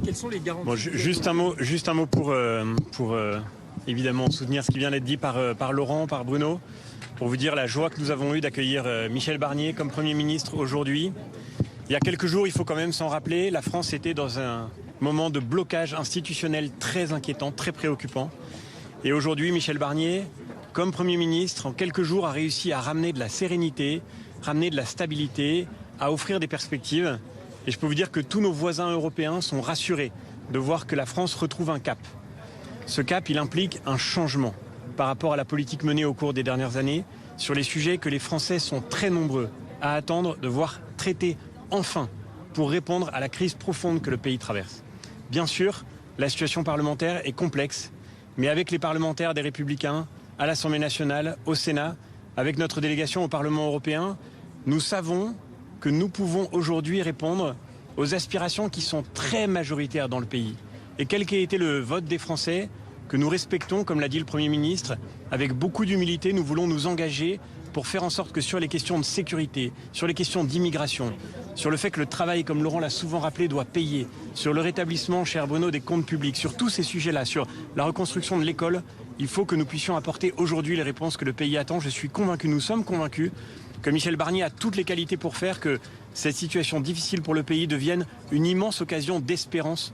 Quelles sont les garanties? Bon, juste un mot pour évidemment soutenir ce qui vient d'être dit par Laurent, par Bruno, pour vous dire la joie que nous avons eue d'accueillir Michel Barnier comme Premier ministre aujourd'hui. Il y a quelques jours, il faut quand même s'en rappeler, la France était dans un moment de blocage institutionnel très inquiétant, très préoccupant. Et aujourd'hui, Michel Barnier, comme Premier ministre, en quelques jours, a réussi à ramener de la sérénité, ramener de la stabilité, à offrir des perspectives. Et je peux vous dire que tous nos voisins européens sont rassurés de voir que la France retrouve un cap. Ce cap, il implique un changement par rapport à la politique menée au cours des dernières années sur les sujets que les Français sont très nombreux à attendre de voir traités enfin pour répondre à la crise profonde que le pays traverse. Bien sûr, la situation parlementaire est complexe, mais avec les parlementaires des Républicains, à l'Assemblée nationale, au Sénat, avec notre délégation au Parlement européen, nous savons que nous pouvons aujourd'hui répondre aux aspirations qui sont très majoritaires dans le pays. Et quel qu'ait été le vote des Français, que nous respectons, comme l'a dit le Premier ministre, avec beaucoup d'humilité, nous voulons nous engager pour faire en sorte que sur les questions de sécurité, sur les questions d'immigration, sur le fait que le travail, comme Laurent l'a souvent rappelé, doit payer, sur le rétablissement, cher Bruno, des comptes publics, sur tous ces sujets-là, sur la reconstruction de l'école, il faut que nous puissions apporter aujourd'hui les réponses que le pays attend. Je suis convaincu, nous sommes convaincus, que Michel Barnier a toutes les qualités pour faire que cette situation difficile pour le pays devienne une immense occasion d'espérance